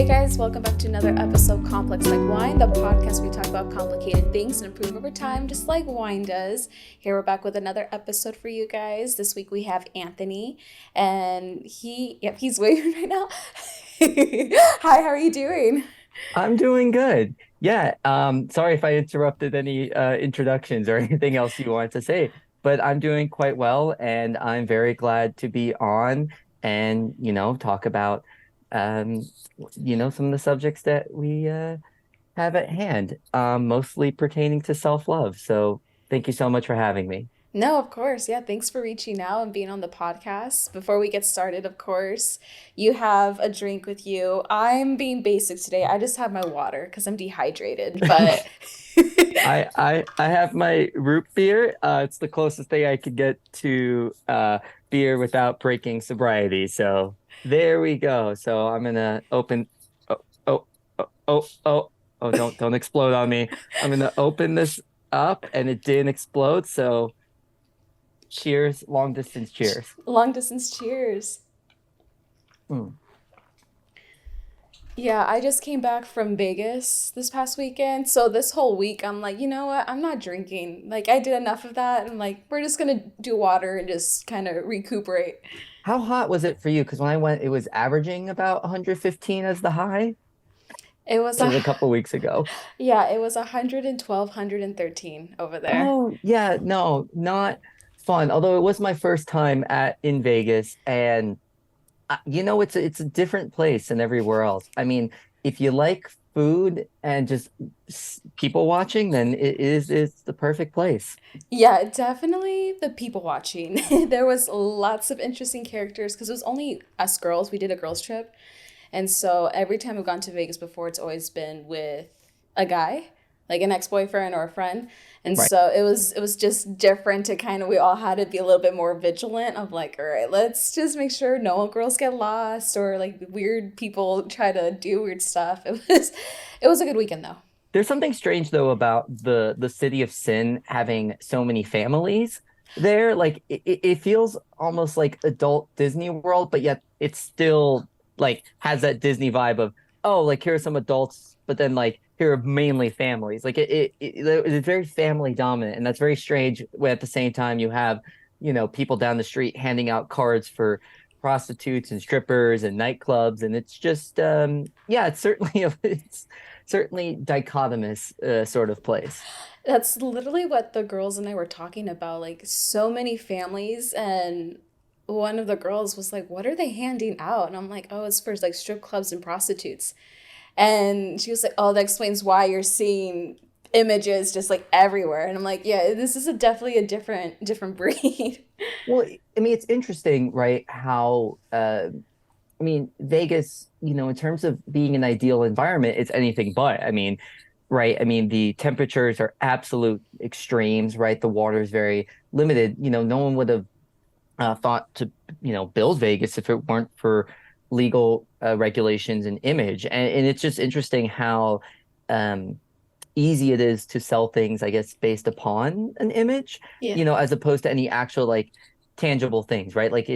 Hey guys, welcome back to another episode of Complex Like Wine, the podcast where we talk about complicated things and improve over time, just like wine does. Here we're back with another episode for you guys. This week we have Anthony, and he's waving right now. Hi, how are you doing? I'm doing good. Yeah, sorry if I interrupted any introductions or anything else you wanted to say, but I'm doing quite well and I'm very glad to be on and, talk about um, some of the subjects that we have at hand, mostly pertaining to self-love. So thank you so much for having me. No, of course. Yeah, thanks for reaching out and being on the podcast. Before we get started, of course, you have a drink with you. I'm being basic today. I just have my water because I'm dehydrated, but I have my root beer. It's the closest thing I could get to beer without breaking sobriety. So there we go. So I'm gonna open. Oh oh oh oh oh oh! Don't explode on me. I'm gonna open this up, and it didn't explode. So cheers, long distance cheers. long distance cheers. Mm. Yeah, I just came back from Vegas this past weekend. So this whole week, I'm like, you know what? I'm not drinking. Like, I did enough of that. I'm like, we're just gonna do water and just kind of recuperate. How hot was it for you? Because when I went, it was averaging about 115 as the high. It was It a, was a couple weeks ago. yeah, it was 112, 113 over there. Oh, yeah, no, not fun. Although it was my first time at in Vegas, and it's a different place than everywhere else. I mean, if you like food and just people watching, then it's the perfect place. Yeah, definitely the people watching. There was lots of interesting characters because it was only us girls. We did a girls trip. And so every time I've gone to Vegas before, it's always been with a guy, like an ex-boyfriend or a friend. And Right. so it was just different to kind of we all had to be a little bit more vigilant of like, all right, let's just make sure no girls get lost or like weird people try to do weird stuff. It was a good weekend though. There's something strange though about the city of sin having so many families there. Like it feels almost like adult Disney World, but yet it's still like has that Disney vibe of, oh, like here are some adults, but then like here are mainly families. Like it's very family dominant, and that's very strange. When at the same time you have, people down the street handing out cards for prostitutes and strippers and nightclubs, and it's just yeah, it's certainly it's certainly dichotomous sort of place. That's literally what the girls and I were talking about. Like so many families, and one of the girls was like, "What are they handing out?" And I'm like, "Oh, it's for like strip clubs and prostitutes." And she was like, "Oh, that explains why you're seeing images just like everywhere." And I'm like, "Yeah, this is definitely a different breed." Well, I mean, it's interesting, right? How I mean, Vegas, in terms of being an ideal environment, it's anything but. I mean, right? I mean, the temperatures are absolute extremes, right? The water is very limited. No one would have thought to, build Vegas if it weren't for legal regulations and image. And it's just interesting how um, easy it is to sell things, I guess, based upon an image, Yeah. as opposed to any actual like tangible things, right? Like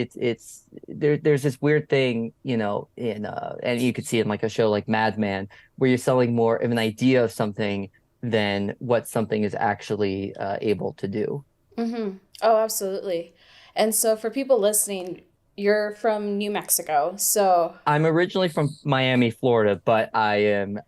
there's this weird thing, in and you could see in like a show like Mad Men, where you're selling more of an idea of something than what something is actually able to do. Mm-hmm. Oh, absolutely. And so for people listening, you're from New Mexico. So I'm originally from Miami, Florida, but I am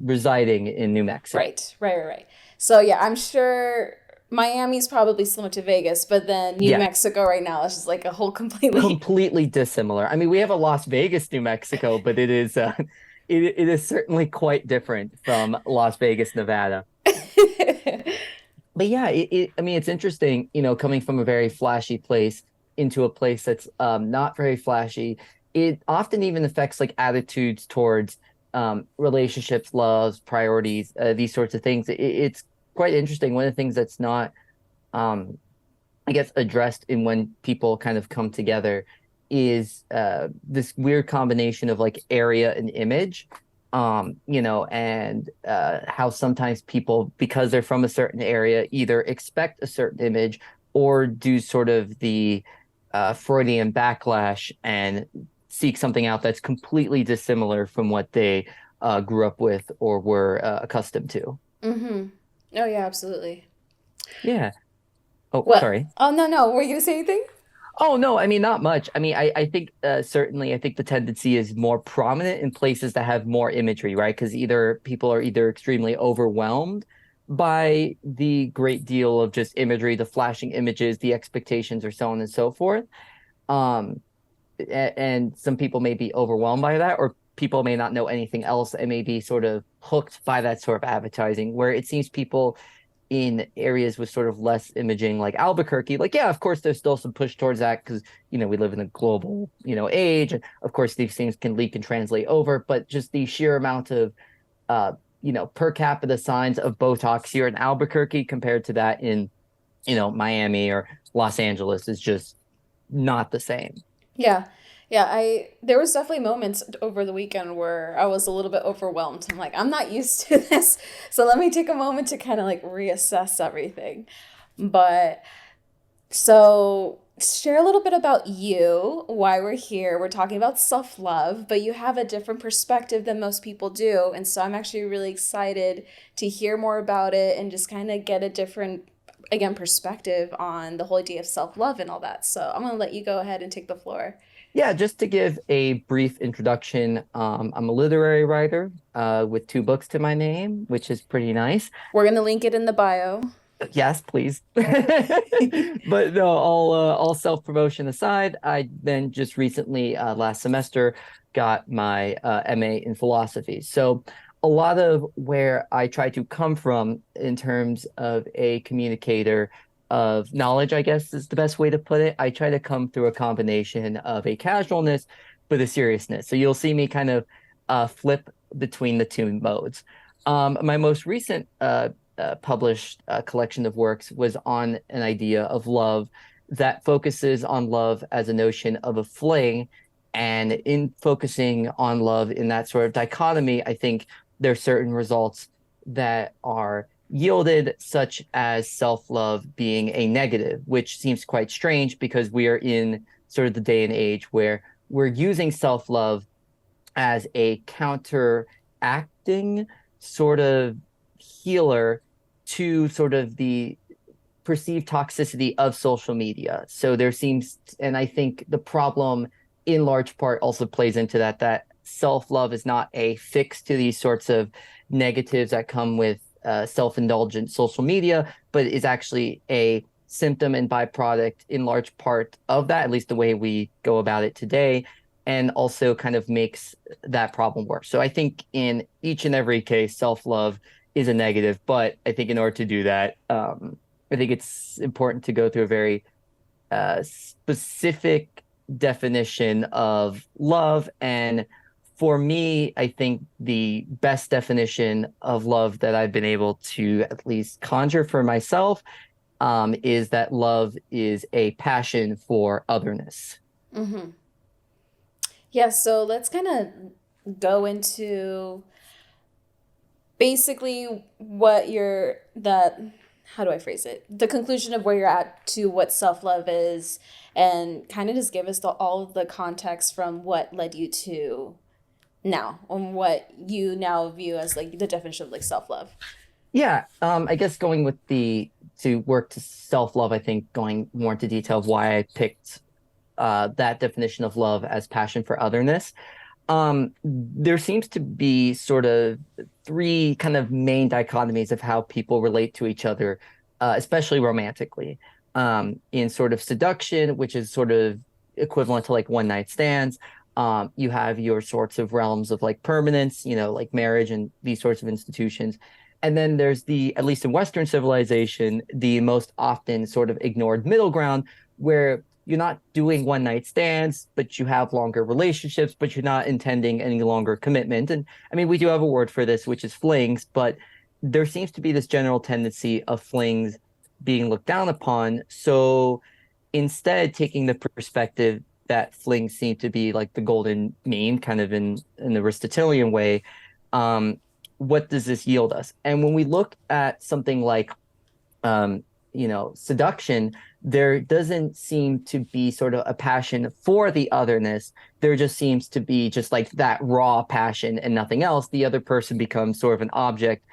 residing in New Mexico. right. So yeah, I'm sure Miami's probably similar to Vegas, but then New Yeah, Mexico right now is just like a whole completely. completely dissimilar. I mean, we have a Las Vegas, New Mexico, but it is it is certainly quite different from Las Vegas, Nevada. But yeah, I mean, it's interesting, coming from a very flashy place into a place that's not very flashy. It often even affects like attitudes towards relationships, loves, priorities, these sorts of things. It's quite interesting. One of the things that's not um, I guess, addressed in when people kind of come together is this weird combination of like area and image. And how sometimes people, because they're from a certain area, either expect a certain image or do sort of the Freudian backlash and seek something out that's completely dissimilar from what they grew up with or were accustomed to. Mm-hmm. Oh yeah, absolutely. Yeah. Oh, What? sorry. Oh no, no. Were you gonna say anything? Oh no, I mean not much. I mean, I think certainly I think the tendency is more prominent in places that have more imagery, right? Because either people are either extremely overwhelmed by the great deal of just imagery, the flashing images, the expectations, or so on and so forth. Um, and some people may be overwhelmed by that, or people may not know anything else and may be sort of hooked by that sort of advertising, where it seems people in areas with sort of less imaging, like Albuquerque, like, yeah, of course, there's still some push towards that because, we live in a global, age. And of course, these things can leak and translate over, but just the sheer amount of, uh, per capita signs of Botox here in Albuquerque compared to that in, Miami or Los Angeles is just not the same. Yeah. Yeah, I there was definitely moments over the weekend where I was a little bit overwhelmed. I'm like, I'm not used to this. So let me take a moment to kind of like reassess everything. But so share a little bit about you, why we're here. We're talking about self-love, but you have a different perspective than most people do. And so I'm actually really excited to hear more about it and just kind of get a different again perspective on the whole idea of self-love and all that. So I'm going to let you go ahead and take the floor. Yeah, just to give a brief introduction, I'm a literary writer with two books to my name, which is pretty nice. We're going to link it in the bio. Yes, please. But no, all self-promotion aside, I then just recently last semester got my MA in philosophy. So a lot of where I try to come from in terms of a communicator of knowledge, I guess is the best way to put it. I try to come through a combination of a casualness but a seriousness. So you'll see me kind of flip between the two modes. My most recent published collection of works was on an idea of love that focuses on love as a notion of a fling. And in focusing on love in that sort of dichotomy, I think there's certain results that are yielded, such as self-love being a negative, which seems quite strange because we are in sort of the day and age where we're using self-love as a counteracting sort of healer to sort of the perceived toxicity of social media. So there seems, and I think the problem in large part also plays into that, that self-love is not a fix to these sorts of negatives that come with self-indulgent social media, but is actually a symptom and byproduct in large part of that, at least the way we go about it today, and also kind of makes that problem worse. So I think in each and every case, self-love is a negative, but I think in order to do that, I think it's important to go through a very specific definition of love. And for me, I think the best definition of love that I've been able to at least conjure for myself is that love is a passion for otherness. Mm-hmm. Yeah, so let's kind of go into basically what you're that how do I phrase it? The conclusion of where you're at to what self-love is and kind of just give us all of the context from what led you to now and what you now view as like the definition of like self-love. Yeah, I guess going with the to work to self-love, I think going more into detail of why I picked that definition of love as passion for otherness. There seems to be sort of three kind of main dichotomies of how people relate to each other, especially romantically. In sort of seduction, which is sort of equivalent to like one night stands. You have your sorts of realms of like permanence, like marriage and these sorts of institutions. And then there's the, at least in Western civilization, the most often sort of ignored middle ground where you're not doing one night stands, but you have longer relationships, but you're not intending any longer commitment. And I mean, we do have a word for this, which is flings, but there seems to be this general tendency of flings being looked down upon. So instead, taking the perspective that flings seem to be like the golden mean, kind of in the Aristotelian way, um, what does this yield us? And when we look at something like seduction, there doesn't seem to be sort of a passion for the otherness. There just seems to be just like that raw passion and nothing else. The other person becomes sort of an object,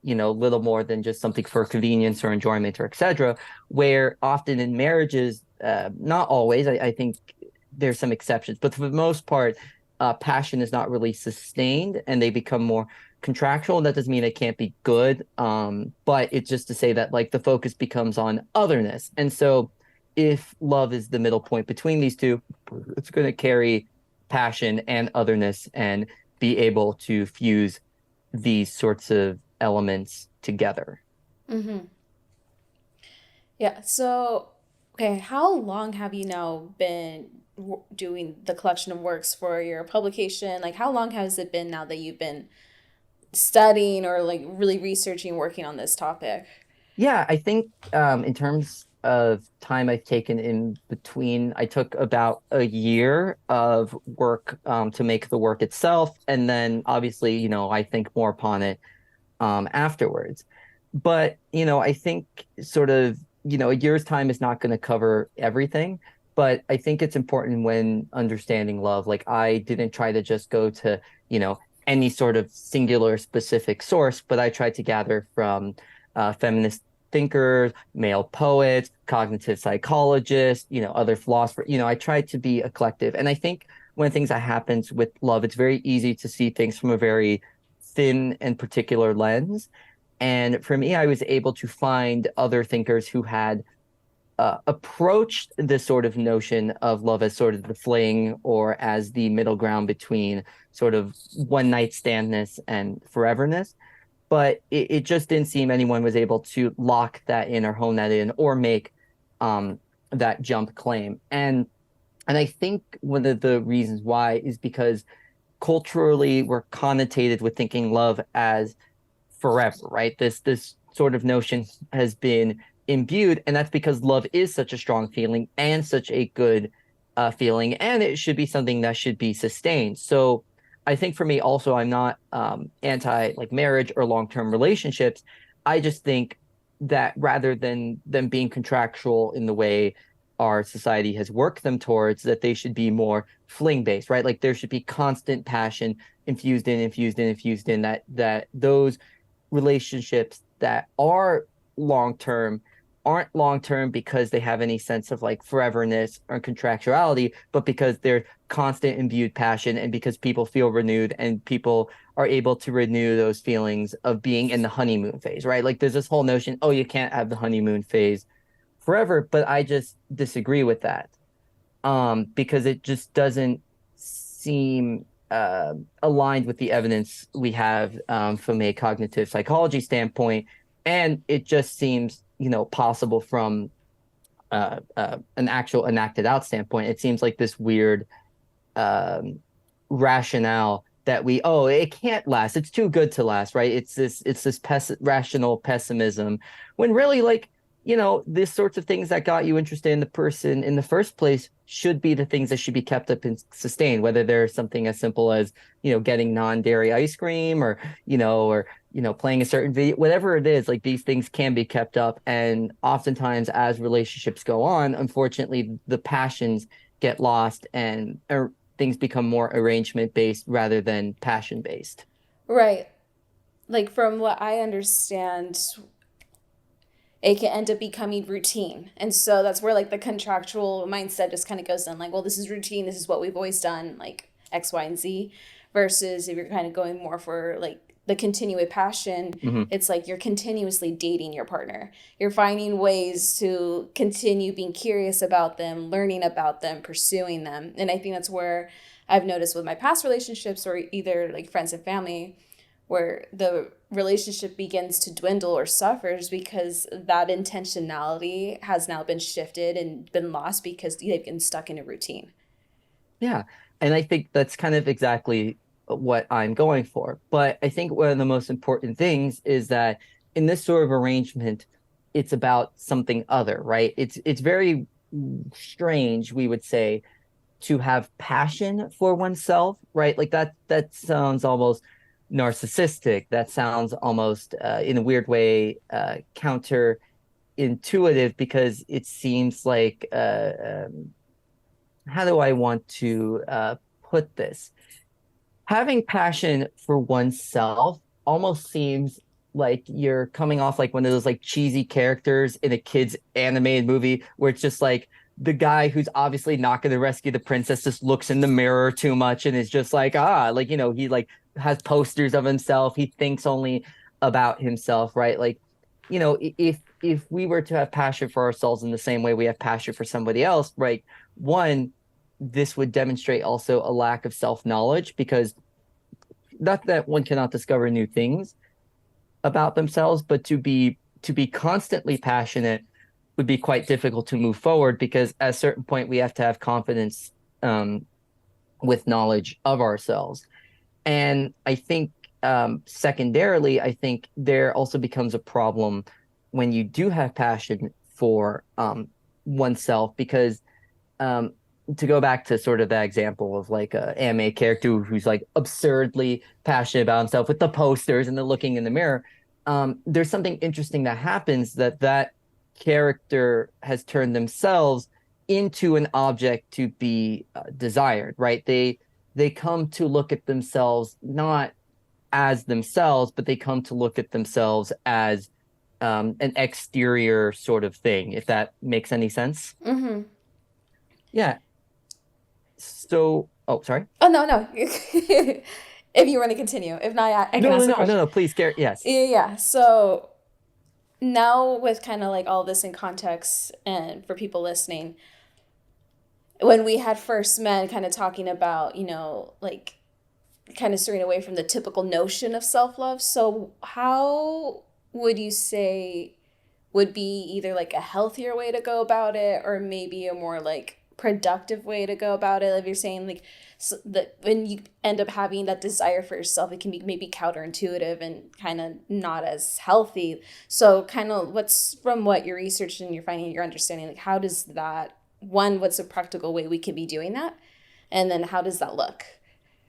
little more than just something for convenience or enjoyment or etc. Where often in marriages, not always, I think there's some exceptions, but for the most part, passion is not really sustained and they become more contractual. And that doesn't mean they can't be good. But it's just to say that like the focus becomes on otherness. And so if love is the middle point between these two, it's going to carry passion and otherness and be able to fuse these sorts of elements together. Mm-hmm. Yeah. So, okay, how long have you now been doing the collection of works for your publication? Like, how long has it been now that you've been studying or like really researching, working on this topic? Yeah, I think in terms of time I've taken in between, I took about a year of work to make the work itself. And then obviously, I think more upon it afterwards. But, I think sort of, a year's time is not going to cover everything. But I think it's important when understanding love. Like I didn't try to just go to, any sort of singular specific source, but I tried to gather from feminist thinkers, male poets, cognitive psychologists, other philosophers. I tried to be eclectic. And I think when things that happens with love, it's very easy to see things from a very thin and particular lens. And for me, I was able to find other thinkers who had approached this sort of notion of love as sort of the fling or as the middle ground between sort of one night standness and foreverness. But it just didn't seem anyone was able to lock that in or hone that in or make um, that jump claim. And I think one of the reasons why is because culturally we're connotated with thinking love as forever, right? This sort of notion has been imbued, and that's because love is such a strong feeling and such a good feeling, and it should be something that should be sustained. So I think for me also, I'm not anti like marriage or long-term relationships. I just think that rather than them being contractual in the way our society has worked them towards, that they should be more fling based, right? Like there should be constant passion infused in that those relationships that are long term aren't long term because they have any sense of like foreverness or contractuality, but because they're constant imbued passion and because people feel renewed and people are able to renew those feelings of being in the honeymoon phase, right? Like there's this whole notion, oh, you can't have the honeymoon phase forever, but I just disagree with that because it just doesn't seem aligned with the evidence we have from a cognitive psychology standpoint, and it just seems possible from an actual enacted out standpoint. It seems like this weird um, rationale that it can't last. It's too good to last, right? It's this rational pessimism when really like these sorts of things that got you interested in the person in the first place should be the things that should be kept up and sustained, whether there's something as simple as getting non-dairy ice cream or playing a certain video, whatever it is. Like these things can be kept up, and oftentimes as relationships go on, unfortunately the passions get lost and things become more arrangement based rather than passion based. Right. Like from what I understand, it can end up becoming routine. And so that's where like the contractual mindset just kind of goes in like, well, this is routine, this is what we've always done, like X, Y, and Z. Versus if you're kind of going more for like the continuous passion, Mhm. it's like you're continuously dating your partner. You're finding ways to continue being curious about them, learning about them, pursuing them. And I think that's where I've noticed with my past relationships or either like friends and family, where the relationship begins to dwindle or suffers because that intentionality has now been shifted and been lost because they've been stuck in a routine. Yeah. And I think that's kind of exactly what I'm going for. But I think one of the most important things is that in this sort of arrangement, it's about something other, right? It's very strange, we would say, to have passion for oneself, right? Like that sounds almost narcissistic. That sounds almost in a weird way counter intuitive because it seems like how do I want to put this? Having passion for oneself almost seems like you're coming off like one of those like cheesy characters in a kid's animated movie where it's just like the guy who's obviously not going to rescue the princess just looks in the mirror too much and is just like like he like has posters of himself, he thinks only about himself, right? Like if we were to have passion for ourselves in the same way we have passion for somebody else, right? One, this would demonstrate also a lack of self-knowledge because not that one cannot discover new things about themselves, but to be constantly passionate would be quite difficult to move forward because at a certain point we have to have confidence um, with knowledge of ourselves. And I think secondarily, I think there also becomes a problem when you do have passion for oneself because um, to go back to sort of that example of like a anime character who's like absurdly passionate about himself with the posters and the looking in the mirror, there's something interesting that happens that character has turned themselves into an object to be desired, right? They come to look at themselves not as themselves, but they come to look at themselves as an exterior sort of thing, if that makes any sense. Mm-hmm. Yeah. So, oh, sorry. Oh, no, no. If you want to continue. If not, I can No, no, ask a no, no, question. no. Please, care. Yes. Yeah, yeah. So now with kind of like all this in context and for people listening, when we had first met, kind of talking about, like kind of straying away from the typical notion of self love. So, how would you say would be either like a healthier way to go about it or maybe a more like productive way to go about it? If you're saying like so that when you end up having that desire for yourself, it can be maybe counterintuitive and kind of not as healthy. So, kind of what's from what you're researching, you're finding, your understanding, like how does that one, what's a practical way we could be doing that? And then how does that look?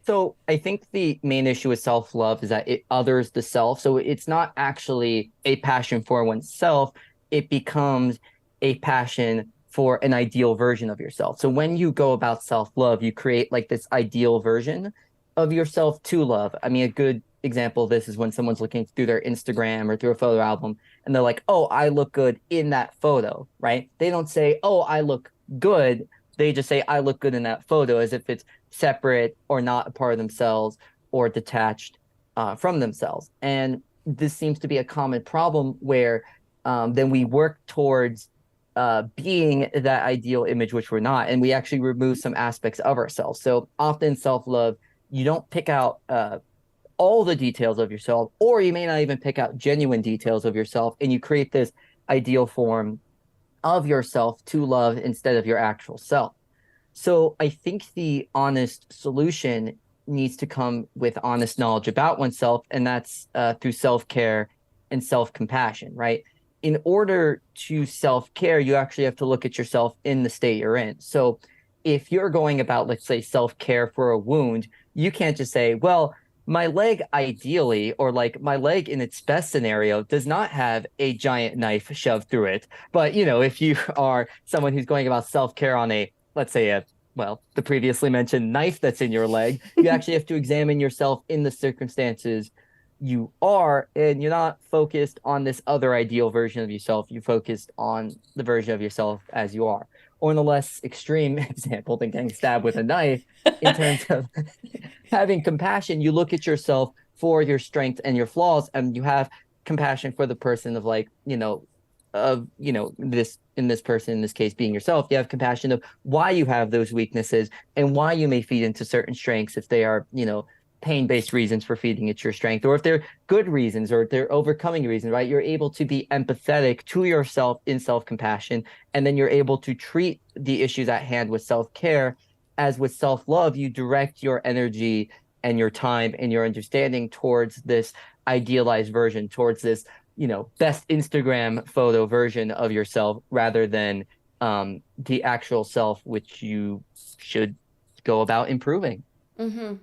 So I think the main issue with self-love is that it others the self. So it's not actually a passion for oneself. It becomes a passion for an ideal version of yourself. So when you go about self-love, you create like this ideal version of yourself to love. I mean, a good example of this is when someone's looking through their Instagram or through a photo album and they're like, "Oh, I look good in that photo," right? They don't say, "Oh, I look good." They just say, "I look good in that photo," as if it's separate or not a part of themselves or detached from themselves. And this seems to be a common problem where then we work towards being that ideal image, which we're not, and we actually remove some aspects of ourselves. So often self love, you don't pick out all the details of yourself, or you may not even pick out genuine details of yourself, and you create this ideal form of yourself to love instead of your actual self. So I think the honest solution needs to come with honest knowledge about oneself, and that's through self-care and self-compassion, right? In order to self-care, you actually have to look at yourself in the state you're in. So if you're going about, let's say, self-care for a wound, you can't just say, well, my leg ideally, or like my leg in its best scenario, does not have a giant knife shoved through it. But, if you are someone who's going about self-care on a, let's say, the previously mentioned knife that's in your leg, you actually have to examine yourself in the circumstances you are, and you're not focused on this other ideal version of yourself. You focused on the version of yourself as you are. Or in a less extreme example than getting stabbed with a knife, in terms of having compassion, you look at yourself for your strengths and your flaws, and you have compassion for the person of like, this in this person in this case being yourself. You have compassion of why you have those weaknesses and why you may feed into certain strengths if they are pain-based reasons for feeding into your strength, or if they're good reasons or if they're overcoming reasons, right? You're able to be empathetic to yourself in self-compassion, and then you're able to treat the issues at hand with self-care. As with self-love, you direct your energy and your time and your understanding towards this idealized version, towards this best Instagram photo version of yourself rather than the actual self, which you should go about improving. Mm-hmm.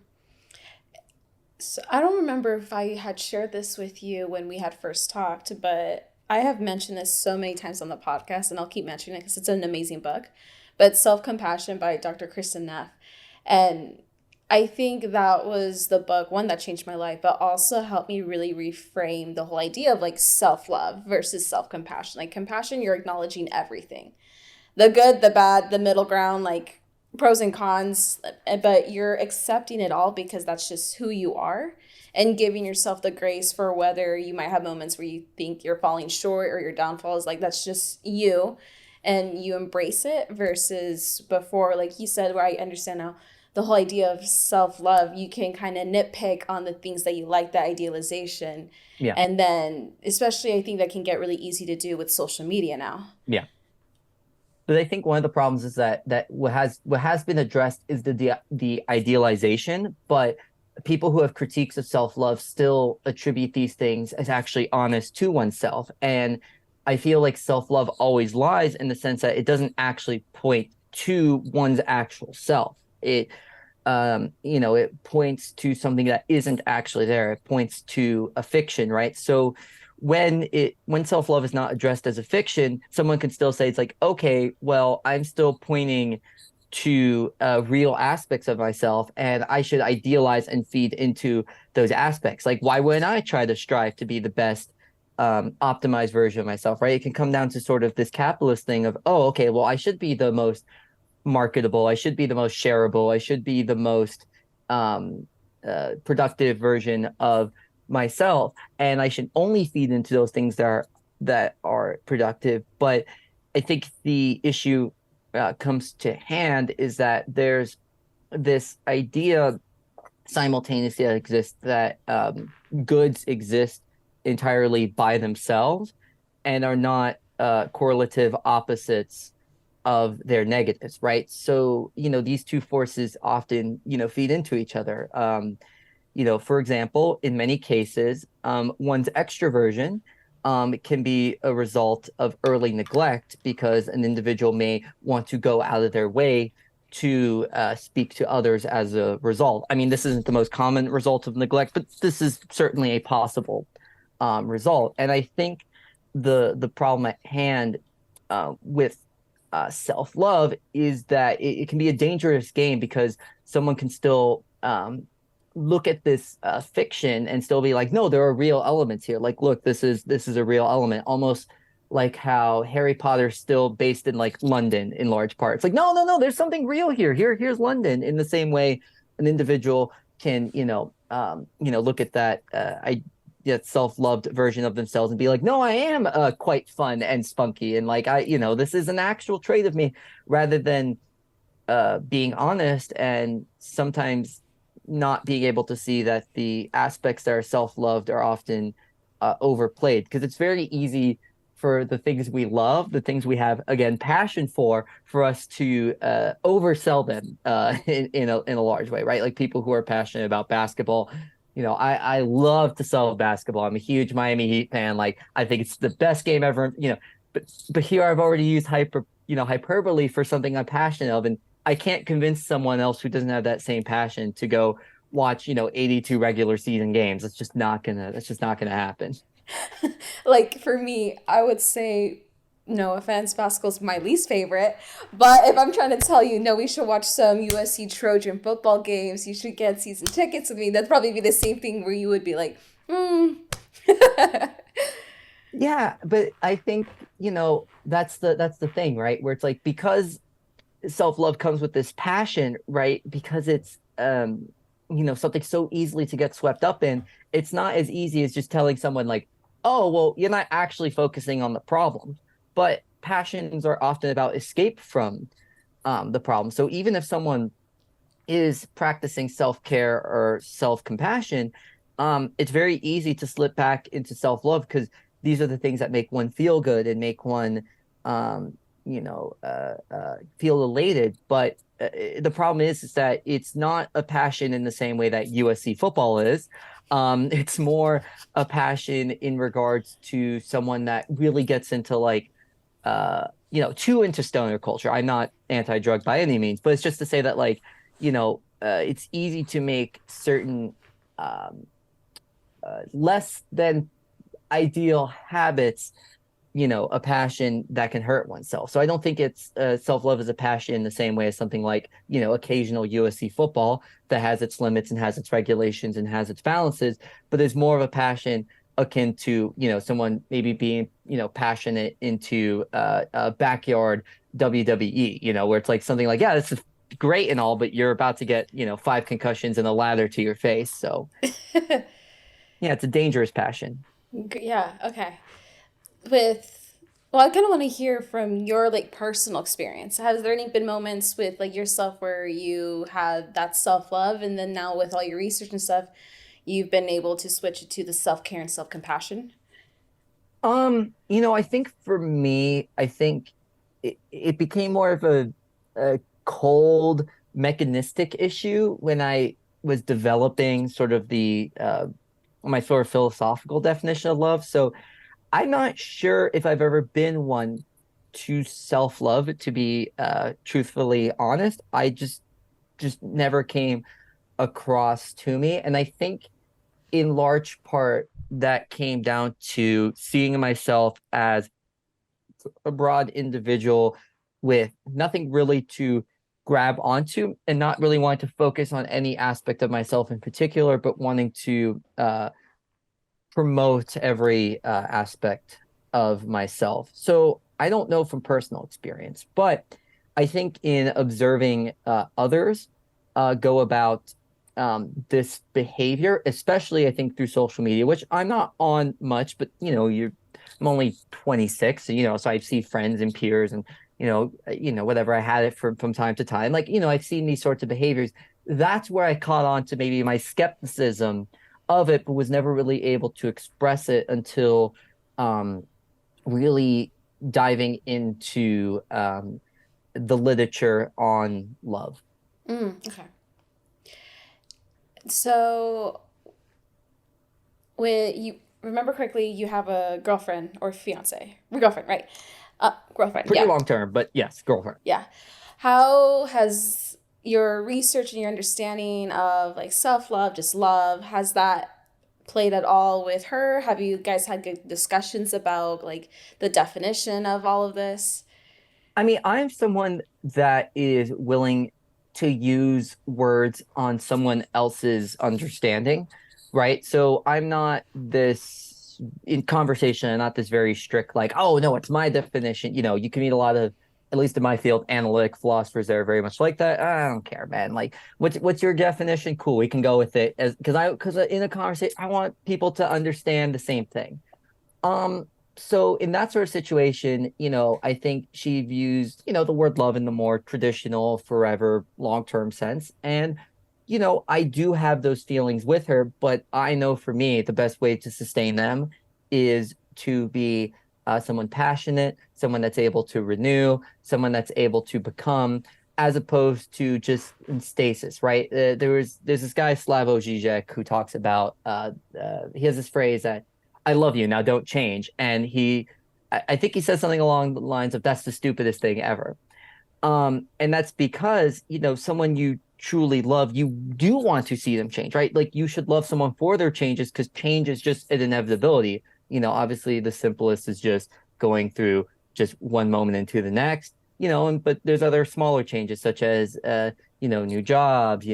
So I don't remember if I had shared this with you when we had first talked, but I have mentioned this so many times on the podcast, and I'll keep mentioning it because it's an amazing book. But Self Compassion by Dr. Kristen Neff. And I think that was the book, one that changed my life, but also helped me really reframe the whole idea of like self love versus self compassion. Like compassion, you're acknowledging everything, the good, the bad, the middle ground, like pros and cons, but you're accepting it all because that's just who you are, and giving yourself the grace for whether you might have moments where you think you're falling short or your downfall is like that's just you, and you embrace it versus before, like you said, where I understand now the whole idea of self-love, you can kind of nitpick on the things that you like, that idealization. Yeah. And then especially I think that can get really easy to do with social media now. Yeah. But I think one of the problems is that what has been addressed is the idealization, but people who have critiques of self-love still attribute these things as actually honest to oneself. And I feel like self-love always lies in the sense that it doesn't actually point to one's actual self. It points to something that isn't actually there. It points to a fiction, right? So when self-love is not addressed as a fiction, someone can still say it's like, okay, well, I'm still pointing to real aspects of myself, and I should idealize and feed into those aspects. Like, why wouldn't I try to strive to be the best optimized version of myself, right? It can come down to sort of this capitalist thing of, oh, okay, well, I should be the most marketable. I should be the most shareable. I should be the most productive version of myself, and I should only feed into those things that are productive. But I think the issue comes to hand is that there's this idea simultaneously that exists that goods exist entirely by themselves and are not correlative opposites of their negatives, right? So, these two forces often, feed into each other. For example, in many cases, one's extroversion can be a result of early neglect because an individual may want to go out of their way to speak to others as a result. I mean, this isn't the most common result of neglect, but this is certainly a possible result. And I think the problem at hand with self-love is that it can be a dangerous game because someone can still look at this fiction and still be like, no, there are real elements here. Like, look, this is a real element, almost like how Harry Potter's still based in like London in large part. It's like, no, no, no, there's something real here. Here's London. In the same way, an individual can, look at that self-loved version of themselves and be like, no, I am quite fun and spunky, and like this is an actual trait of me, rather than being honest and sometimes not being able to see that the aspects that are self-loved are often overplayed, because it's very easy for the things we love, the things we have, again, passion for us to oversell them in a large way, right? Like people who are passionate about basketball. I love to sell basketball. I'm a huge Miami Heat fan. Like, I think it's the best game ever. But here I've already used hyperbole for something I'm passionate of, and I can't convince someone else who doesn't have that same passion to go watch 82 regular season games. That's just not gonna happen. Like for me, I would say, no offense, basketball's my least favorite. But if I'm trying to tell you, no, we should watch some USC Trojan football games, you should get season tickets with me, that'd probably be the same thing where you would be like, hmm. Yeah, but I think, that's the thing, right? Where it's like, because self-love comes with this passion, right? Because it's something so easily to get swept up in. It's not as easy as just telling someone like, oh, well, you're not actually focusing on the problem. But passions are often about escape from the problem. So even if someone is practicing self-care or self-compassion, it's very easy to slip back into self-love because these are the things that make one feel good and make one um, feel elated. But the problem is that it's not a passion in the same way that USC football is. It's more a passion in regards to someone that really gets into like too into stoner culture. I'm not anti-drug by any means, but it's just to say that like, it's easy to make certain um, less than ideal habits a passion that can hurt oneself. So I don't think it's self-love is a passion in the same way as something like, occasional USC football that has its limits and has its regulations and has its balances, but there's more of a passion akin to, someone maybe being, passionate into backyard WWE, where it's like something like, yeah, this is great and all, but you're about to get, five concussions and a ladder to your face. So yeah, it's a dangerous passion. Yeah, okay. With well, I kind of want to hear from your like personal experience. Has there any been moments with like yourself where you had that self-love and then now with all your research and stuff, you've been able to switch it to the self-care and self-compassion? I think for me, I think it became more of a cold mechanistic issue when I was developing sort of the my sort of philosophical definition of love. So I'm not sure if I've ever been one to self-love, to be truthfully honest. I just never came across to me. And I think in large part that came down to seeing myself as a broad individual with nothing really to grab onto and not really wanting to focus on any aspect of myself in particular, but wanting to promote every aspect of myself. So I don't know from personal experience, but I think in observing others go about this behavior, especially I think through social media, which I'm not on much, but I'm only 26, so so I see friends and peers and whatever I had it from time to time. Like, I've seen these sorts of behaviors. That's where I caught on to maybe my skepticism of it, but was never really able to express it until um, really diving into the literature on love. Okay. So, when you remember correctly, you have a girlfriend or fiance, girlfriend, right? Girlfriend, Pretty yeah, long term, but yes, girlfriend. yeah. How has your research and your understanding of like self love, just love, has that played at all with her? Have you guys had good discussions about like the definition of all of this? I mean, I'm someone that is willing to use words on someone else's understanding, right? So I'm not this in conversation, I'm not this very strict, like, oh no, it's my definition. You can meet a lot of, at least in my field, analytic philosophers that are very much like that. I don't care, man. Like, what's your definition? Cool, we can go with it as because in a conversation, I want people to understand the same thing. Um, so in that sort of situation, I think she views, the word love in the more traditional, forever, long-term sense. And, I do have those feelings with her, but I know for me, the best way to sustain them is to be someone passionate, someone that's able to renew, someone that's able to become, as opposed to just in stasis, right? There's this guy Slavoj Žižek who talks about he has this phrase that I love you now, don't change. And I think he says something along the lines of that's the stupidest thing ever. And that's because, someone you truly love, you do want to see them change, right? Like you should love someone for their changes because change is just an inevitability. Obviously the simplest is just going through just one moment into the next, but there's other smaller changes such as new jobs,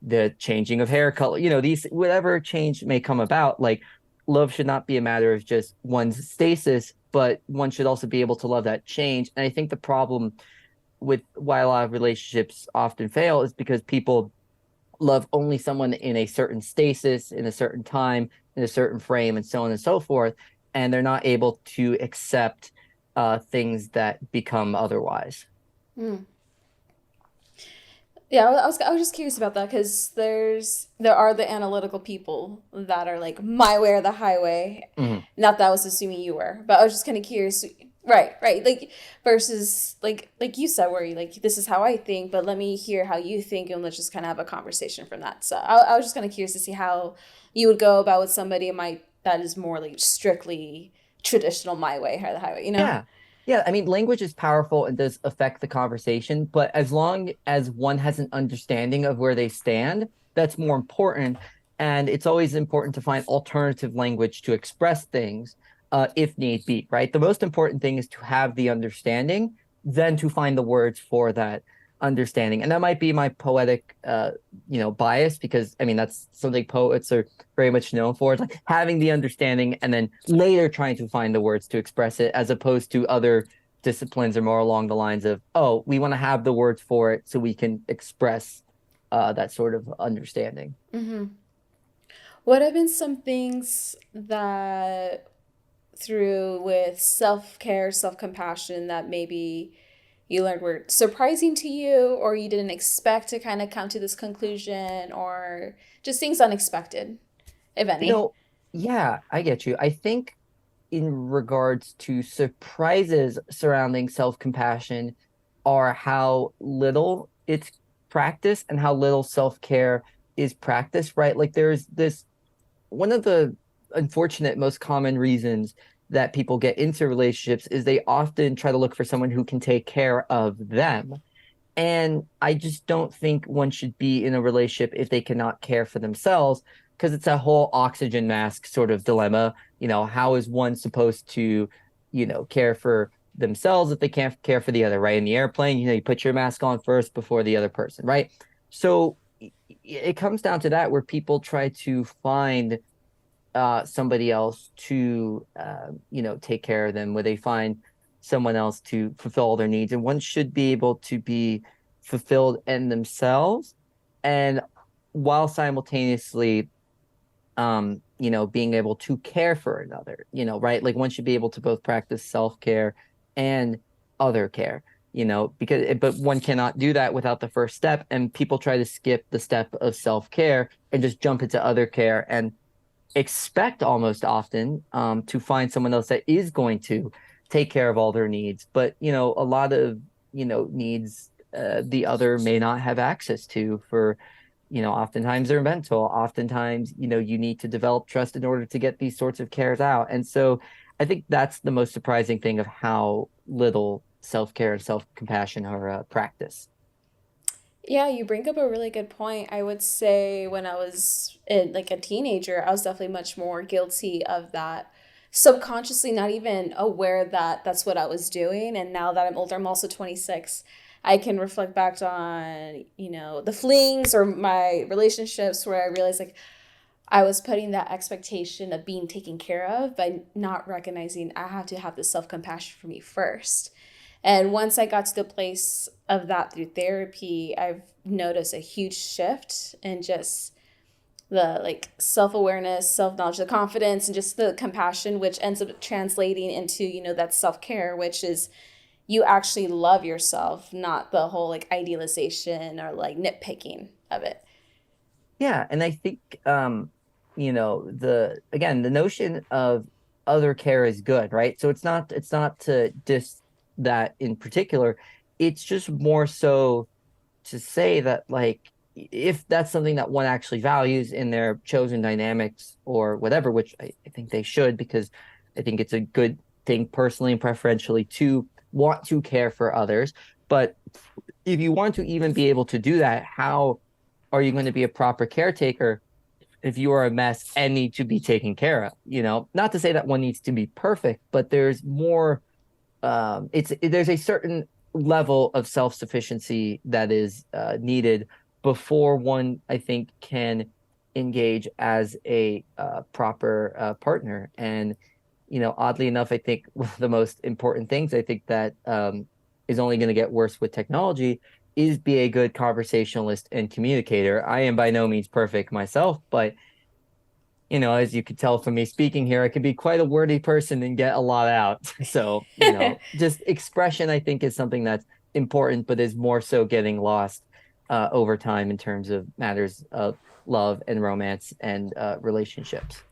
the changing of hair color, these whatever change may come about, like love should not be a matter of just one's stasis, but one should also be able to love that change. And I think the problem with why a lot of relationships often fail is because people love only someone in a certain stasis, in a certain time, in a certain frame, and so on and so forth. And they're not able to accept things that become otherwise. Mm. Yeah, I was just curious about that because there are the analytical people that are like my way or the highway. Mhm. Not that I was assuming you were, but I was just kind of curious. Right, right. Like versus like you said, where you like this is how I think, but let me hear how you think, and let's just kind of have a conversation from that. So I was just kind of curious to see how you would go about with somebody might that is more like strictly traditional my way or the highway. You know? Yeah. Yeah. I mean, language is powerful and does affect the conversation, but as long as one has an understanding of where they stand, that's more important. And it's always important to find alternative language to express things. if need be, right? The most important thing is to have the understanding, then to find the words for that understanding. And that might be my poetic, bias, because I mean, that's something poets are very much known for. It's like having the understanding and then later trying to find the words to express it, as opposed to other disciplines are more along the lines of, oh, we want to have the words for it so we can express that sort of understanding. Mm-hmm. What have been some things that through with self care, self compassion that maybe you learned were surprising to you, or you didn't expect to kind of come to this conclusion, or just things unexpected, if You any? know, yeah, I get you. I think in regards to surprises surrounding self-compassion are how little it's practiced and how little self-care is practiced, right? Like there's this one of the unfortunate, most common reasons that people get into relationships is they often try to look for someone who can take care of them. And I just don't think one should be in a relationship if they cannot care for themselves, because it's a whole oxygen mask sort of dilemma. How is one supposed to, care for themselves if they can't care for the other, right? In the airplane, you put your mask on first before the other person, right? So it comes down to that, where people try to find somebody else to take care of them, where they find someone else to fulfill all their needs, and one should be able to be fulfilled in themselves, and while simultaneously being able to care for another, right? Like one should be able to both practice self-care and other care, but one cannot do that without the first step, and people try to skip the step of self-care and just jump into other care and expect almost often to find someone else that is going to take care of all their needs. But, a lot of, needs the other may not have access to for, oftentimes they're mental. Oftentimes, you need to develop trust in order to get these sorts of cares out. And so I think that's the most surprising thing of how little self-care and self-compassion are practiced. Yeah, you bring up a really good point. I would say when I was like a teenager, I was definitely much more guilty of that. Subconsciously, not even aware that that's what I was doing. And now that I'm older, I'm also 26. I can reflect back on, the flings or my relationships where I realized like I was putting that expectation of being taken care of by not recognizing I have to have this self compassion for me first. And once I got to the place of that through therapy, I've noticed a huge shift in just the like self awareness, self knowledge, the confidence, and just the compassion, which ends up translating into, that self care, which is you actually love yourself, not the whole like idealization or like nitpicking of it. Yeah, and I think the notion of other care is good, right? So it's not to diss that in particular. It's just more so to say that, like, if that's something that one actually values in their chosen dynamics or whatever, which I think they should, because I think it's a good thing personally and preferentially to want to care for others. But if you want to even be able to do that, how are you going to be a proper caretaker if you are a mess and need to be taken care of? Not to say that one needs to be perfect, but there's more. There's a certain level of self-sufficiency that is needed before one, I think, can engage as a proper partner. And oddly enough, I think one of the most important things, I think, that is only going to get worse with technology is be a good conversationalist and communicator. I am by no means perfect myself, but as you could tell from me speaking here, I can be quite a wordy person and get a lot out. So, just expression, I think, is something that's important, but is more so getting lost over time in terms of matters of love and romance and relationships.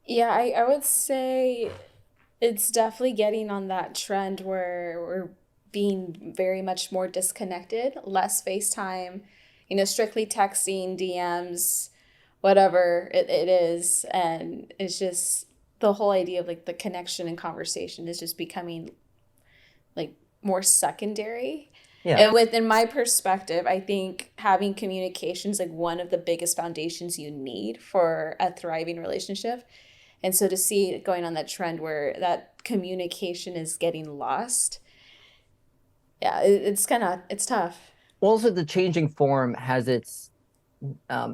Yeah, I would say it's definitely getting on that trend where we're being very much more disconnected, less FaceTime, strictly texting, DMs, whatever it is. And it's just the whole idea of like the connection and conversation is just becoming like more secondary. Yeah. And within my perspective, I think having communication is like one of the biggest foundations you need for a thriving relationship. And so to see it going on that trend where that communication is getting lost, yeah, it's kind of it's tough. Also, the changing form has its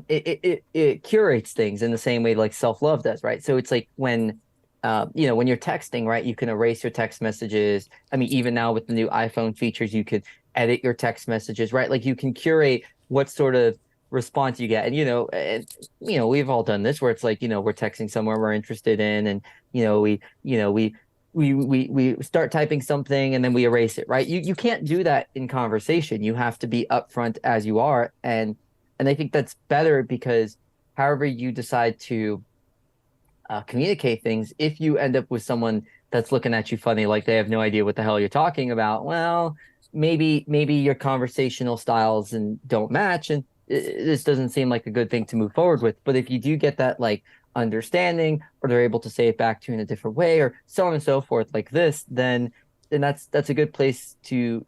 it curates things in the same way like self-love does, right? So it's like when when you're texting, right, you can erase your text messages. I mean, even now with the new iPhone features, you could edit your text messages, right? Like you can curate what sort of response you get. And we've all done this where it's like, we're texting somewhere we're interested in, and we start typing something and then we erase it, right? You can't do that in conversation. You have to be upfront as you are. And I think that's better because however you decide to communicate things, if you end up with someone that's looking at you funny, like they have no idea what the hell you're talking about, well, maybe your conversational styles and don't match, and this doesn't seem like a good thing to move forward with. But if you do get that like understanding, or they're able to say it back to you in a different way, or so on and so forth, like this, then that's a good place to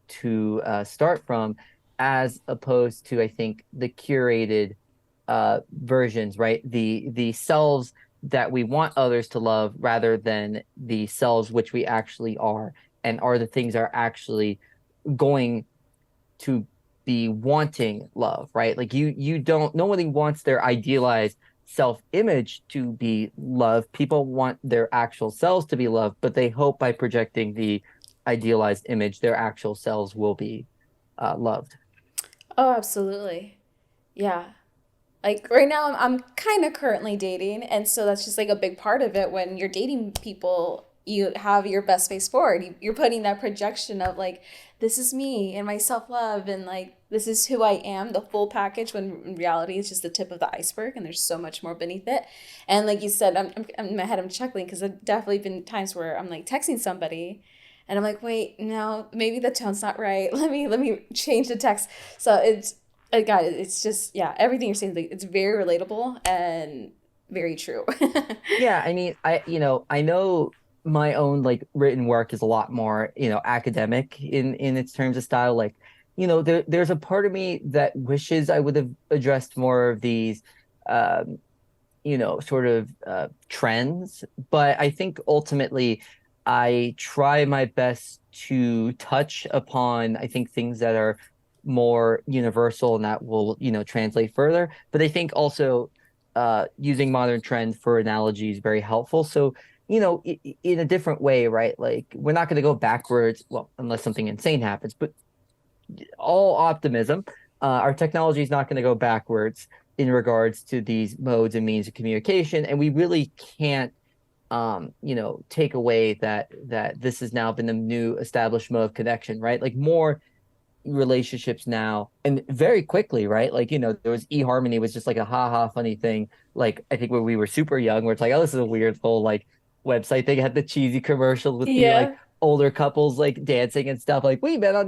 start from, as opposed to I think the curated versions, right? The selves that we want others to love rather than the selves which we actually are, and are the things that are actually going to be wanting love, right? Like you don't nobody wants their idealized self-image to be loved. People want their actual selves to be loved, but they hope by projecting the idealized image, their actual selves will be loved. Oh, absolutely. Yeah. Like right now, I'm kind of currently dating, and so that's just like a big part of it. When you're dating people, you have your best face forward. You're putting that projection of like, this is me and my self love, and like this is who I am, the full package. When in reality, it's just the tip of the iceberg, and there's so much more beneath it. And like you said, I'm in my head, I'm chuckling because I've definitely been times where I'm like texting somebody. And I'm like, wait, no, maybe the tone's not right. Let me change the text. So God, it's just yeah, everything you're saying, like, it's very relatable and very true. Yeah, I mean, I know my own like written work is a lot more, academic in its terms of style. Like, there's a part of me that wishes I would have addressed more of these um, sort of trends. But I think ultimately I try my best to touch upon, I think, things that are more universal and that will, translate further. But I think also using modern trends for analogy is very helpful. So, in a different way, right? Like we're not going to go backwards, well, unless something insane happens, but all optimism. Our technology is not going to go backwards in regards to these modes and means of communication, and we really can't, take away that this has now been the new established mode of connection, right? Like more relationships now, and very quickly, right? Like there was eHarmony was just like a ha ha funny thing. Like I think when we were super young, where it's like, oh, this is a weird little like website. They had the cheesy commercial with the like Yeah. older couples like dancing and stuff. Like we met on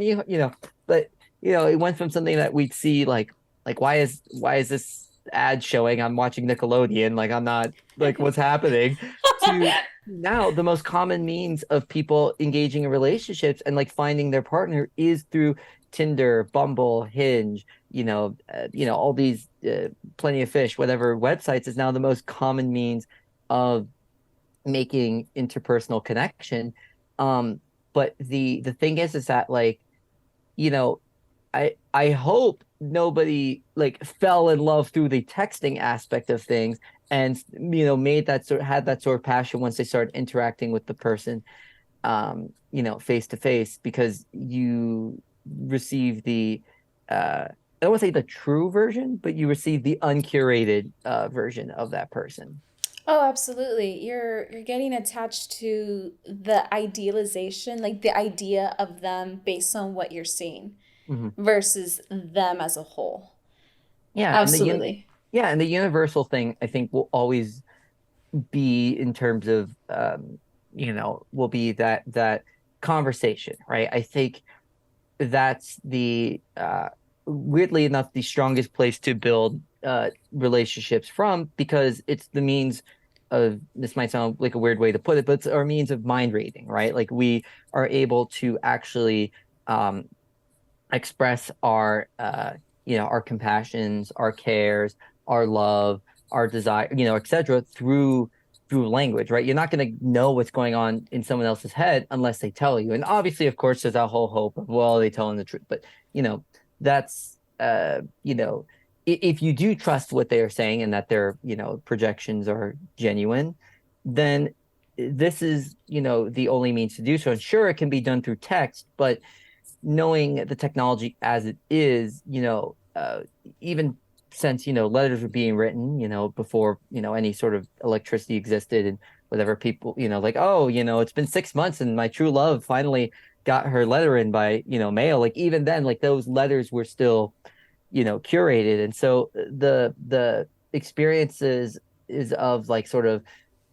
but it went from something that we'd see like why is this ad showing? I'm watching Nickelodeon. Like I'm not like what's happening to now the most common means of people engaging in relationships and like finding their partner is through Tinder, Bumble, Hinge, all these Plenty of Fish, whatever websites is now the most common means of making interpersonal connection. But the thing is that like, you know, I hope nobody like fell in love through the texting aspect of things and made that sort had that sort of passion once they started interacting with the person face to face, because you receive the I don't want to say the true version, but you receive the uncurated version of that person. Oh, absolutely. You're getting attached to the idealization, like the idea of them based on what you're seeing Mhm. versus them as a whole. Yeah, Absolutely. and the universal thing I think will always be in terms of will be that conversation, right? I think that's the weirdly enough the strongest place to build relationships from, because it's the means of, this might sound like a weird way to put it, but it's our means of mind reading, right? Like we are able to actually um express our compassions, our cares, our love, our desire, etc., through through language, right? You're not going to know what's going on in someone else's head unless they tell you. And obviously, of course, there's that whole hope of, well, they telling the truth. But, that's, if you do trust what they are saying and that their, projections are genuine, then this is, the only means to do so. And sure, it can be done through text, but knowing the technology as it is, even since, letters were being written, before, any sort of electricity existed and whatever people, like, oh, it's been 6 months and my true love finally got her letter in by, mail. Like even then, like those letters were still, curated. And so the experiences is of like sort of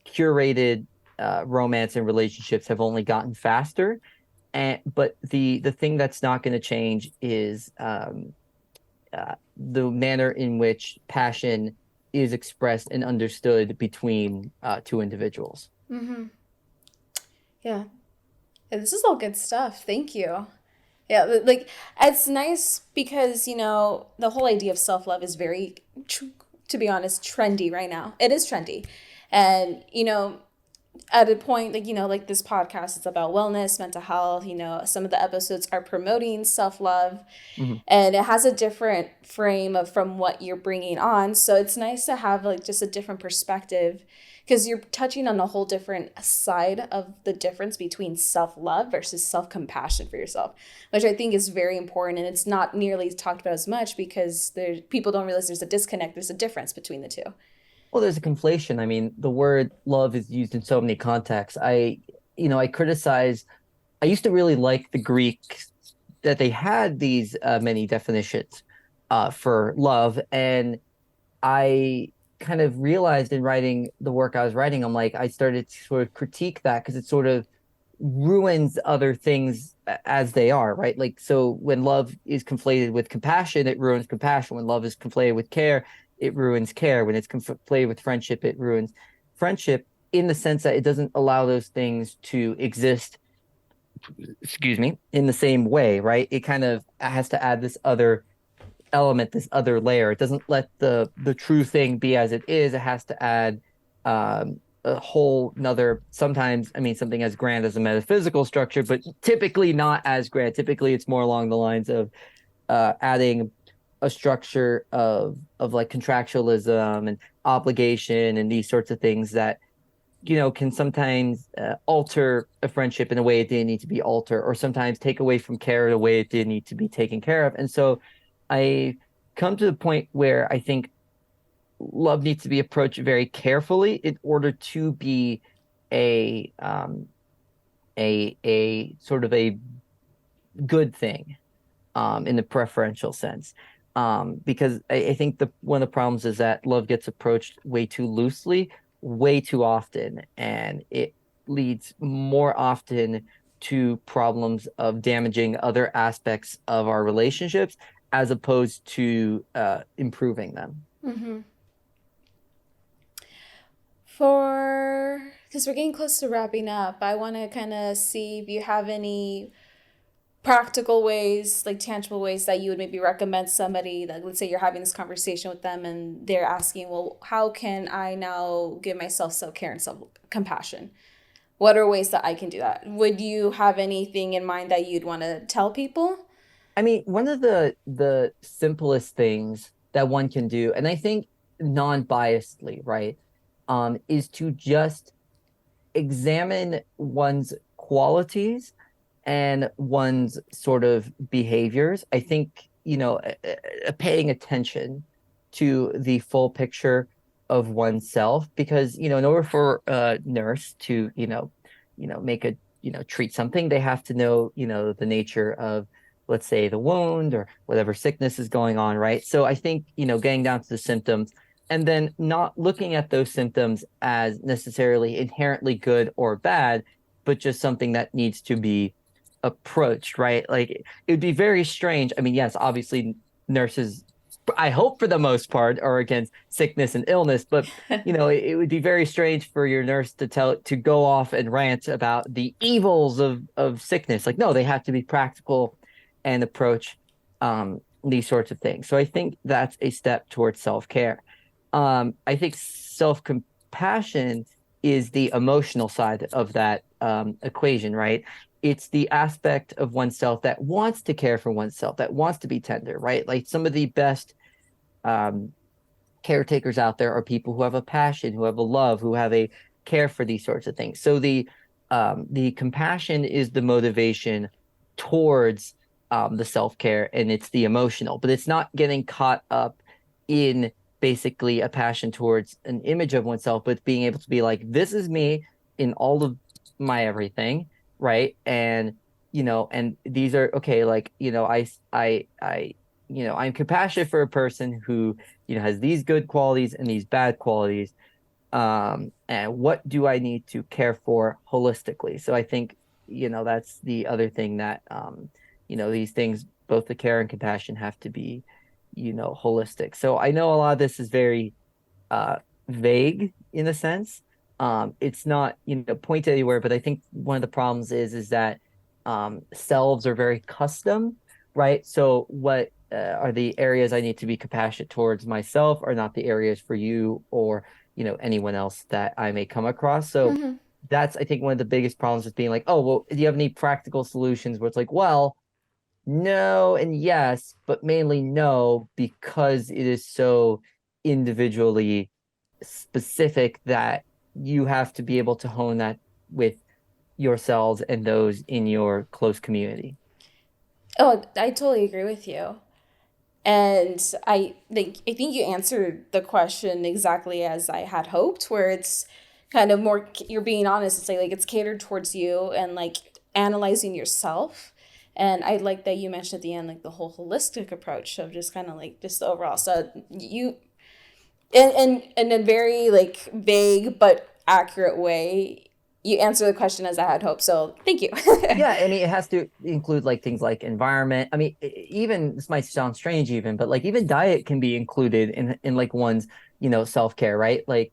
curated romance and relationships have only gotten faster. And but the thing that's not going to change is the manner in which passion is expressed and understood between two individuals. Mm-hmm. Yeah. Yeah, this is all good stuff. Thank you. Yeah, like it's nice because, the whole idea of self-love is very, to be honest, trendy right now. It is trendy. And, at a point, like, like this podcast is about wellness, mental health, some of the episodes are promoting self-love, Mhm. and it has a different frame of from what you're bringing on. So it's nice to have like just a different perspective, because you're touching on a whole different side of the difference between self-love versus self-compassion for yourself, which I think is very important, and it's not nearly talked about as much because people don't realize there's a disconnect, there's a difference between the two. Well, there's a conflation. I mean, the word love is used in so many contexts. I criticize, I used to really like the Greeks that they had these many definitions for love. And I kind of realized in writing the work I was writing, I started to sort of critique that because it sort of ruins other things as they are, right? Like, so when love is conflated with compassion, it ruins compassion. When love is conflated with care, it ruins care. When it's conflated with friendship, it ruins friendship in the sense that it doesn't allow those things to exist, excuse me, in the same way, right? It kind of has to add this other element, this other layer. It doesn't let the true thing be as it is. It has to add a whole another, sometimes, I mean, something as grand as a metaphysical structure, but typically not as grand. Typically it's more along the lines of adding a structure of like contractualism and obligation and these sorts of things that can sometimes alter a friendship in a way it didn't need to be altered, or sometimes take away from care in a way it didn't need to be taken care of. And so I come to the point where I think love needs to be approached very carefully in order to be a a sort of a good thing in the preferential sense. Because I think one of the problems is that love gets approached way too loosely, way too often, and it leads more often to problems of damaging other aspects of our relationships as opposed to improving them. Mm-hmm. Because we're getting close to wrapping up, I want to kind of see if you have any practical ways, like tangible ways that you would maybe recommend somebody that, let's say you're having this conversation with them and they're asking, well, how can I now give myself self-care and self-compassion? What are ways that I can do that? Would you have anything in mind that you'd want to tell people? I mean, one of the simplest things that one can do, and I think non-biasedly, right, is to just examine one's qualities and one's sort of behaviors. I think, paying attention to the full picture of oneself, because, in order for a nurse to, make a, treat something, they have to know, the nature of, let's say, the wound or whatever sickness is going on, right? So I think, getting down to the symptoms and then not looking at those symptoms as necessarily inherently good or bad, but just something that needs to be approached, right? Like it would be very strange. I mean, yes, obviously nurses, I hope for the most part, are against sickness and illness, but it would be very strange for your nurse to go off and rant about the evils of sickness. Like, no, they have to be practical and approach these sorts of things. So I think that's a step towards self-care. I think self-compassion is the emotional side of that equation, right? It's the aspect of oneself that wants to care for oneself, that wants to be tender, right? Like some of the best um, caretakers out there are people who have a passion, who have a love, who have a care for these sorts of things. So the compassion is the motivation towards the self care, and it's the emotional, but it's not getting caught up in basically a passion towards an image of oneself, but being able to be like, this is me in all of my everything, right? And and these are okay, like, I'm compassionate for a person who has these good qualities and these bad qualities. And what do I need to care for holistically? So I think, that's the other thing that, these things, both the care and compassion have to be, holistic. So I know a lot of this is very uh, vague in a sense. It's not, pointed anywhere, but I think one of the problems is that selves are very custom, right? So what are the areas I need to be compassionate towards myself are not the areas for you or, anyone else that I may come across. So Hmm. that's, I think, one of the biggest problems with being like, oh, well, do you have any practical solutions where it's like, well, no and yes, but mainly no, because it is so individually specific that you have to be able to hone that with yourselves and those in your close community. Oh, I totally agree with you. And I think you answered the question exactly as I had hoped, where it's kind of more you're being honest. It's like it's catered towards you and like analyzing yourself. And I like that you mentioned at the end like the whole holistic approach of just kind of like just the overall. So you in a very like vague but accurate way, you answer the question as I had hoped. So thank you. Yeah, I mean, it has to include like things like environment. I mean, even this might sound strange, even, but like even diet can be included in like one's, self-care, right? Like,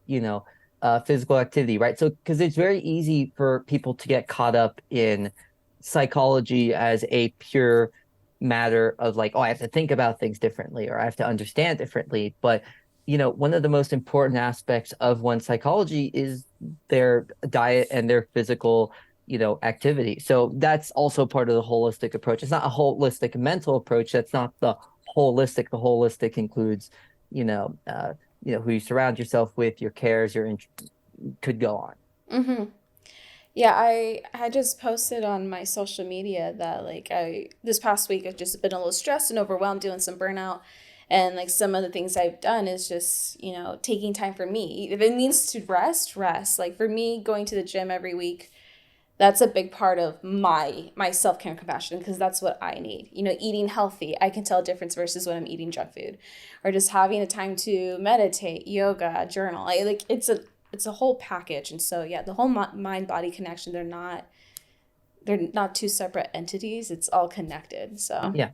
physical activity, right? So, because it's very easy for people to get caught up in psychology as a pure matter of like, oh, I have to think about things differently or I have to understand differently. But, one of the most important aspects of one's psychology is their diet and their physical activity. So that's also part of the holistic approach. It's not a holistic mental approach. That's not the holistic. The holistic includes, you know, uh, who you surround yourself with, your cares, could go on. Hmm. Yeah, I just posted on my social media that like I this past week I've just been a little stressed and overwhelmed doing some burnout. And like some of the things I've done is just, taking time for me. If it means to rest, rest. Like for me, going to the gym every week, that's a big part of my self-care and compassion because that's what I need. Eating healthy, I can tell a difference versus when I'm eating junk food. Or just having a time to meditate, yoga, journal. Like it's a whole package. And so yeah, the whole mind body connection, they're not two separate entities. It's all connected. So Yeah.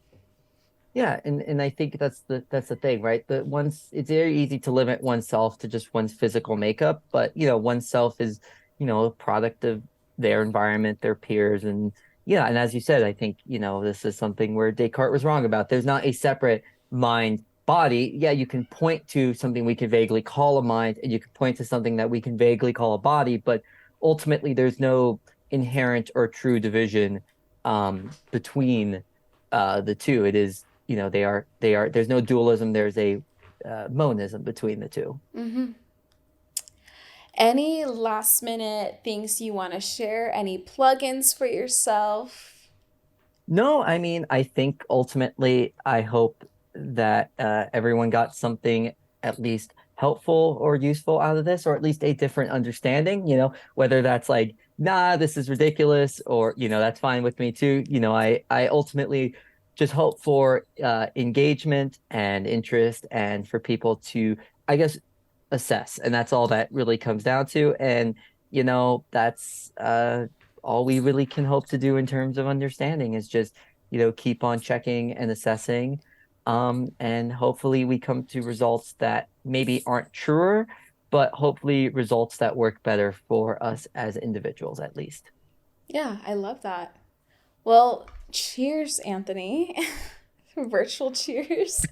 Yeah, and I think that's the thing, right? That once it's very easy to limit oneself to just one's physical makeup, but oneself is, a product of their environment, their peers, and yeah, and as you said, I think, this is something where Descartes was wrong about. There's not a separate mind body. Yeah, you can point to something we can vaguely call a mind, and you can point to something that we can vaguely call a body, but ultimately there's no inherent or true division between the two. It is they are there's no dualism, there's a monism between the two. mhm. Any last minute things you want to share? Any plugins for yourself? No, I mean, I think ultimately I hope that everyone got something at least helpful or useful out of this, or at least a different understanding, whether that's like, nah, this is ridiculous, or that's fine with me too. I ultimately just hope for engagement and interest and for people to, I guess, assess. And that's all that really comes down to. And that's all we really can hope to do in terms of understanding is just, keep on checking and assessing. And hopefully we come to results that maybe aren't truer, but hopefully results that work better for us as individuals, at least. Yeah, I love that. Well, cheers, Anthony. Virtual cheers.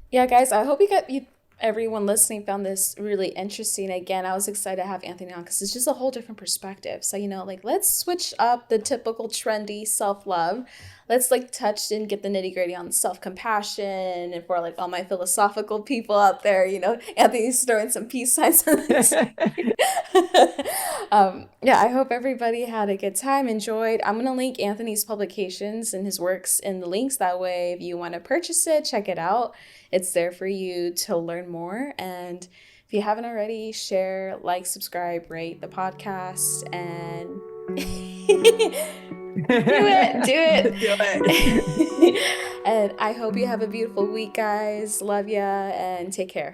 Yeah, guys, I hope you everyone listening found this really interesting. Again, I was excited to have Anthony on because it's just a whole different perspective. So, like, let's switch up the typical trendy self love. Let's like touch and get the nitty gritty on self compassion. And for like all my philosophical people out there, Anthony's throwing some peace signs on this. Yeah, I hope everybody had a good time, enjoyed. I'm going to link Anthony's publications and his works in the links. That way, if you want to purchase it, check it out. It's there for you to learn more. And if you haven't already, share, like, subscribe, rate the podcast, and do Do it. it. And I hope you have a beautiful week, guys. Love ya, and take care.